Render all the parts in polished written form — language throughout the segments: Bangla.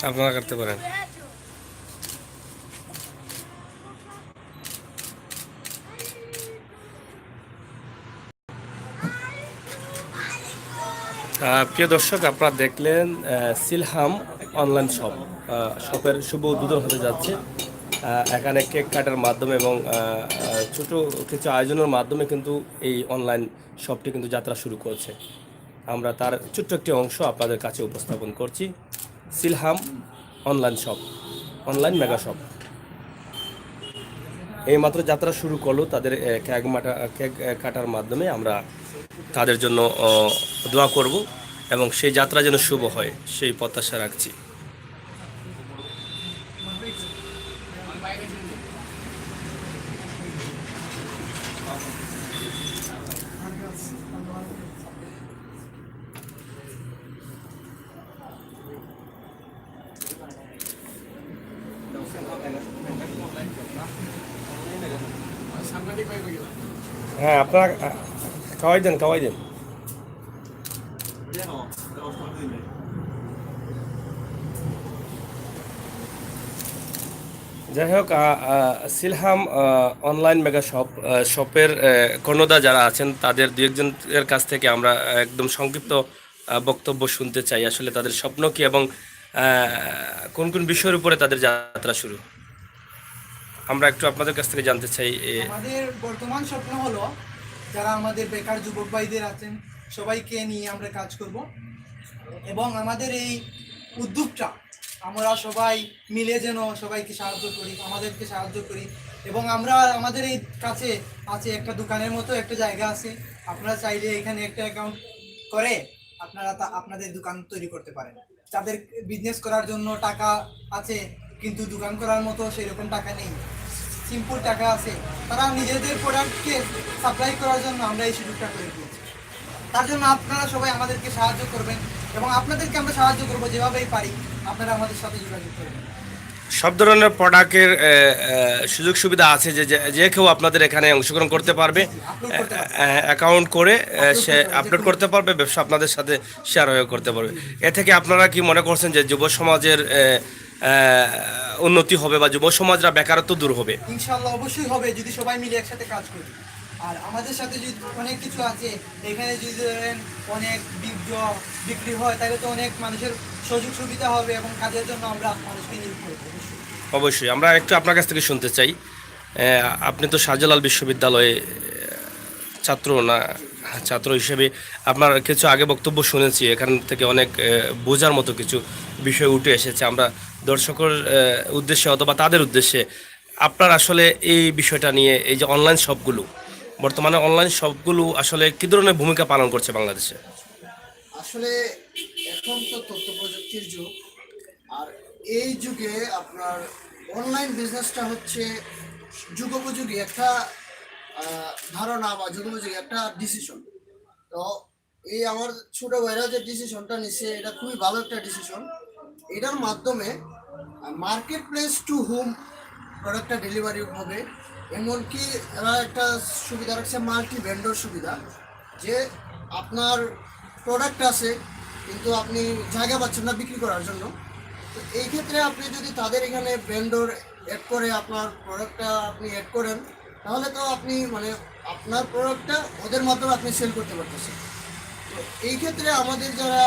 আপনারা করতে পারেন। প্রিয় দর্শক, আপনারা দেখলেন সিলহাম অনলাইন শপ। শপের শুভ উদ্বোধন হতে যাচ্ছে। এখানে কেক কাটার মাধ্যমে এবং ছোট কিছু আয়োজনের মাধ্যমে কিন্তু এই অনলাইন শপটি কিন্তু যাত্রা শুরু করছে। আমরা তার ছোট্ট একটি অংশ আপনাদের কাছে উপস্থাপন করছি। সিলহাম online shop, online mega shop এইমাত্র যাত্রা শুরু করলো তাদের কেক কাটার মাধ্যমে। আমরা তাদের জন্য দোয়া করব এবং সেই যাত্রা যেন শুভ হয় সেই প্রত্যাশা রাখছি। হ্যাঁ, আপনারা খাওয়াই দেন, খাওয়াই দেন। যাই হোক, সিলহাম অনলাইন মেগা শপের কর্ণধার যারা আছেন তাদের দু একজনের কাছ থেকে আমরা একদম সংক্ষিপ্ত বক্তব্য শুনতে চাই। আসলে তাদের স্বপ্ন কি এবং কোন কোন বিষয়ের উপরে তাদের যাত্রা শুরু, আমরা একটু আপনাদের কাছ থেকে জানতে চাই। আমাদের বর্তমান স্বপ্ন হলো যারা আমাদের বেকার যুবক ভাইদের আছেন সবাইকে নিয়ে আমরা কাজ করব এবং আমাদের এই উদ্যোগটা আমরা সবাই মিলে যেন সবাইকে সাহায্য করি, আমাদেরকে সাহায্য করি। এবং আমরা আমাদের এই কাছে আছে একটা দোকানের মতো একটা জায়গা আছে, আপনারা চাইলে এখানে একটা অ্যাকাউন্ট করে আপনারা আপনাদের দোকান তৈরি করতে পারেন। যাদের বিজনেস করার জন্য টাকা আছে কিন্তু দোকান করার মতো সেরকম টাকা নেই, সিম্পল টাকা আছে, তারা নিজেদের প্রোডাক্টকে সাপ্লাই করার জন্য আমরা এই সুযোগটা করে দিয়েছি। তার জন্য আপনারা সবাই আমাদেরকে সাহায্য করবেন এবং আপনাদেরকে আমরা সাহায্য করবো যেভাবেই পারি। আপনারা আমাদের সাথে যোগাযোগ করবেন। সব ধরনের প্রোডাক্টের সুযোগ সুবিধা আছে যে যে কেউ আপনাদের এখানে অংশগ্রহণ করতে পারবে, অ্যাকাউন্ট করে সে আপলোড করতে পারবে, ব্যবসা আপনাদের সাথে শেয়ার হয়ে করতে পারবে। এ থেকে আপনারা কি মনে করছেন যে যুব সমাজের উন্নতি হবে বা যুব সমাজরা বেকারত্ব দূর হবে? ইনশাআল্লাহ অবশ্যই হবে যদি সবাই মিলে একসাথে কাজ করি। আর আমাদের সাথে যদি অনেক কিছু আছে এখানে, যদি ধরেন অনেক বিক্রি হয় তাহলে তো অনেক মানুষের সুযোগ সুবিধা হবে এবং কাজের জন্য আমরা মানুষকে নিয়োগ করবো। অবশ্যই আমরা একটু আপনার কাছ থেকে শুনতে চাই। আপনি তো শাহজালাল বিশ্ববিদ্যালয়ে ছাত্র না, ছাত্র হিসেবে আপনার কিছু আগে বক্তব্য শুনেছি, এখান থেকে অনেক বোঝার মতো কিছু বিষয় উঠে এসেছে। আমরা দর্শকের উদ্দেশ্যে অথবা তাদের উদ্দেশ্যে আপনার আসলে এই বিষয়টা নিয়ে, এই যে অনলাইন শপগুলো, বর্তমানে অনলাইন শপগুলো আসলে কী ধরনের ভূমিকা পালন করছে বাংলাদেশে? আসলে এখন তো তথ্য প্রযুক্তির যুগ, আর এই যুগে আপনার অনলাইন বিজনেসটা হচ্ছে যুগোপযোগী একটা ধারণা বা যুগোপযোগী একটা ডিসিশন। তো এই আমার ছোট ভাইরা যে ডিসিশনটা নিচ্ছে এটা খুবই ভালো একটা ডিসিশন। এটার মাধ্যমে মার্কেট প্লেস টু হোম প্রোডাক্টটা ডেলিভারি হবে। এমনকি এরা একটা সুবিধা রাখছে মাল্টি ভেন্ডর সুবিধা, যে আপনার প্রোডাক্ট আছে কিন্তু আপনি জায়গা পাচ্ছেন না বিক্রি করার জন্য। তো এই ক্ষেত্রে আপনি যদি তাদের এখানে ভেন্ডর অ্যাড করে আপনার প্রোডাক্টটা আপনি অ্যাড করেন, তাহলে তো আপনি মানে আপনার প্রোডাক্টটা ওদের মাধ্যমে আপনি সেল করতে পারতেছেন। তো এই ক্ষেত্রে আমাদের যারা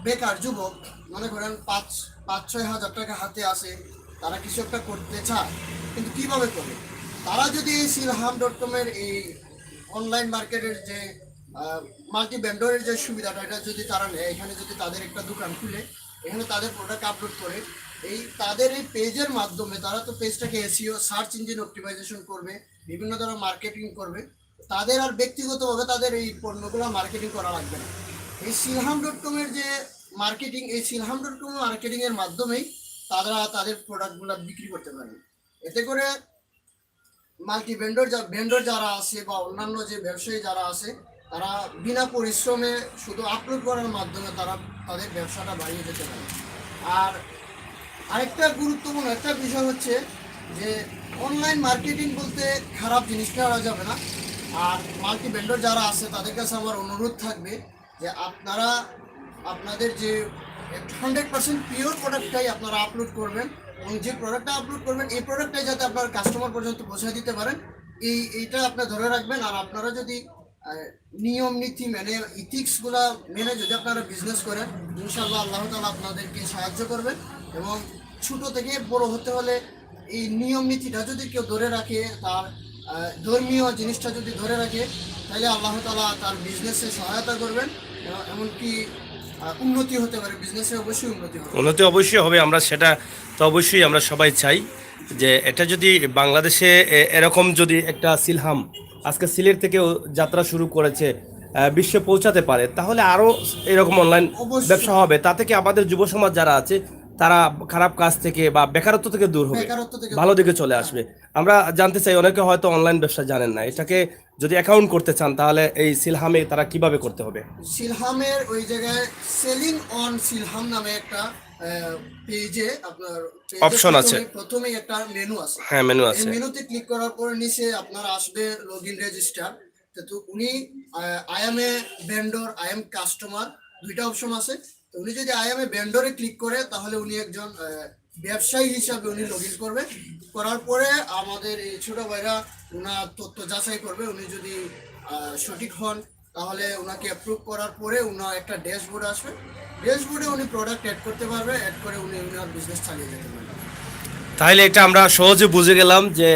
বেকার যুবক, মনে করেন 5-6 হাজার টাকা হাতে আসে, তারা কিছু একটা করতে চায় কিন্তু কীভাবে করবে, তারা যদি এই silham.com-এর এই অনলাইন মার্কেটের যে মাল্টি ভেন্ডরের যে সুবিধাটা, এটা যদি তারা নেয়, এখানে যদি তাদের একটা দোকান খুলে এখানে তাদের প্রোডাক্ট আপলোড করে, এই তাদের এই পেজের মাধ্যমে তারা তো পেজটাকে এসইও সার্চ ইঞ্জিন অপটিমাইজেশন করবে, বিভিন্ন ধরনের মার্কেটিং করবে। তাদের আর ব্যক্তিগতভাবে তাদের এই পণ্যগুলো মার্কেটিং করা লাগবে না। এই silham.com-এর যে মার্কেটিং, এই silham.com মার্কেটিংয়ের মাধ্যমেই তারা তাদের প্রোডাক্টগুলো বিক্রি করতে পারবে। এতে করে মাল্টি ভেন্ডর যারা আছে বা অন্যান্য যে ব্যবসায়ী যারা আছে, তারা বিনা পরিশ্রমে শুধু আপলোড করার মাধ্যমে তারা তাদের ব্যবসাটা বাড়িয়ে যেতে পারে। আর আরেকটা গুরুত্বপূর্ণ একটা বিষয় হচ্ছে যে অনলাইন মার্কেটিং বলতে খারাপ জিনিসটা করা যাবে না। আর মাল্টি ভেন্ডর যারা আছে তাদের কাছে আমার অনুরোধ থাকবে যে আপনারা আপনাদের যে 100% পিওর প্রোডাক্টটাই আপনারা আপলোড করবেন, এবং যে প্রোডাক্টটা আপলোড করবেন এই প্রোডাক্টটাই যাতে আপনার কাস্টমার পর্যন্ত পৌঁছে দিতে পারেন, এইটা আপনি ধরে রাখবেন। আর আপনারা যদি নিয়ম নীতি মেনে, ইথিক্সগুলা মেনে যদি আপনারা বিজনেস করেন, ইনশাআল্লাহ আল্লাহ তাআলা আপনাদেরকে সাহায্য করবেন। এবং ছোট থেকে বড় হতে হলে এই নিয়ম নীতিটা যদি কেউ ধরে রাখে, তার ধর্মীয় জিনিসটা যদি ধরে রাখে, তাহলে আল্লাহ তাআলা তার বিজনেসে সহায়তা করবেন, এমনকি উন্নতি হতে পারে, বিজনেসে অবশ্যই উন্নতি হবে। উন্নতি অবশ্যই হবে, আমরা সেটা তো অবশ্যই আমরা সবাই চাই যে এটা যদি বাংলাদেশে এরকম যদি একটা সিলহাম আজকে সিলেট থেকেও যাত্রা শুরু করেছে, বিশ্বে পৌঁছাতে পারে, তাহলে আরও এরকম অনলাইন অবশ্যই। ব্যবসা হবে। তা থেকে আমাদের যুব সমাজ যারা আছে তারা খারাপ কাজ থেকে বা বেকারত্ব থেকে দূর হবে, বেকারত্ব থেকে ভালো দিকে চলে আসবে। আমরা জানতে চাই, অনেকে হয়তো অনলাইন ব্যবসা জানেন না, এটাকে যদি অ্যাকাউন্ট করতে চান তাহলে এই সিলহামে তারা কিভাবে করতে হবে? সিলহামের ওই জায়গায় সেলিং অন সিলহাম নামে একটা পেজে আপনার Option আছে। প্রথমেই একটা মেনু আছে। হ্যাঁ, মেনু এই আছে। মেনুতে ক্লিক করার পরে নিচে আপনার আসবে লগইন রেজিস্টার। তো উনি I M A vendor, I am customer, দুইটা অপশন আছে। তো উনি যদি আই এম এ ভেন্ডরে ক্লিক করে, তাহলে উনি একজন ব্যবসায়ী হিসাবে উনি লগইন করবে। করার পরে আমাদের এই ছোট ভাইরা ওনার তথ্য যাচাই করবে। উনি যদি সঠিক হন, তাহলে ওনাকে অ্যাপ্রুভ করার পরে ওনার একটা ড্যাশবোর্ড আসবে। ড্যাশবোর্ডে উনি প্রোডাক্ট অ্যাড করতে পারবে, অ্যাড করে উনি ওনার বিজনেস চালিয়ে যেতে পারবে। তাহলে এটা আমরা সহজে বুঝে গেলাম যে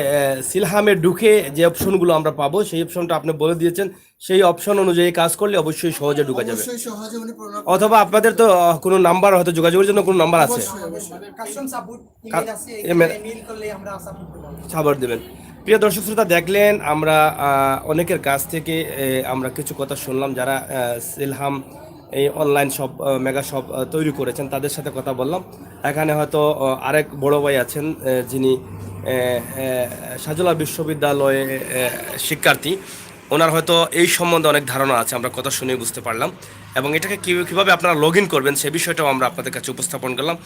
সিলহামে ঢুকে যে অপশনগুলো আমরা পাবো, সেই অপশনটা আপনি বলে দিয়েছেন। সেই অপশন অনুযায়ী কাজ করলে অবশ্যই সহজে ঢুকা যাবে। অবশ্যই সহজে উনি প্রোডাক্ট, অথবা আপনাদের তো কোনো নাম্বার, হয়তো যোগাযোগের জন্য কোনো নাম্বার আছে, কাস্টম সাপোর্ট ইমেল আছে, email। ইমেল করলে আমরা সাপোর্ট করব। খবর দেবেন। প্রিয় দর্শক শ্রোতা, দেখলেন আমরা অনেকের কাছ থেকে আমরা কিছু কথা শুনলাম, যারা সিলহাম এই অনলাইন শপ, মেগা শপ তৈরি করেছেন, তাদের সাথে কথা বললাম। এখানে হয়তো আরেক বড় ভাই আছেন, যিনি শাহজালাল বিশ্ববিদ্যালয়ে শিক্ষার্থী। ওনার হয়তো এই সম্বন্ধে অনেক ধারণা আছে, আমরা কথা শুনে বুঝতে পারলাম। এবং এটাকে কীভাবে আপনারা লগ ইন করবেন সে বিষয়টাও আমরা আপনাদের কাছে উপস্থাপন করলাম।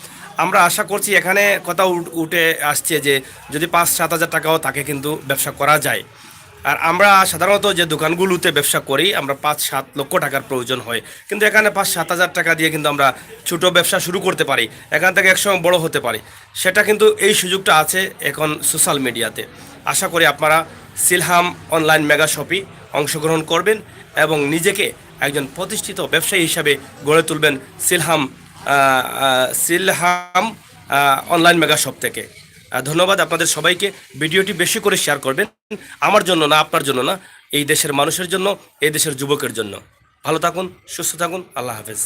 আমরা আশা করছি এখানে কথা উঠে আসছে যে যদি 5-7 হাজার টাকাও তাকে কিন্তু ব্যবসা করা যায়। আর আমরা সাধারণত যে দোকানগুলোতে ব্যবসা করি, আমরা 5-7 লক্ষ টাকার প্রয়োজন হয়, কিন্তু এখানে 5-7 হাজার টাকা দিয়ে কিন্তু আমরা ছোট ব্যবসা শুরু করতে পারি, এখান থেকে একসময় বড় হতে পারি। সেটা কিন্তু এই সুযোগটা আছে এখন সোশ্যাল মিডিয়াতে। আশা করি আপনারা সিলহাম অনলাইন মেগা শপে অংশগ্রহণ করবেন এবং নিজেকে একজন প্রতিষ্ঠিত ব্যবসায়ী হিসাবে গড়ে তুলবেন সিলহাম অনলাইন মেগা শপ থেকে। ধন্যবাদ আপনাদের সবাইকে। ভিডিওটি বেশি করে শেয়ার করবেন, আমার জন্য না, আপনার জন্য না, এই দেশের মানুষের জন্য, এই দেশের যুবকের জন্য। ভালো থাকুন, সুস্থ থাকুন, আল্লাহ হাফেজ।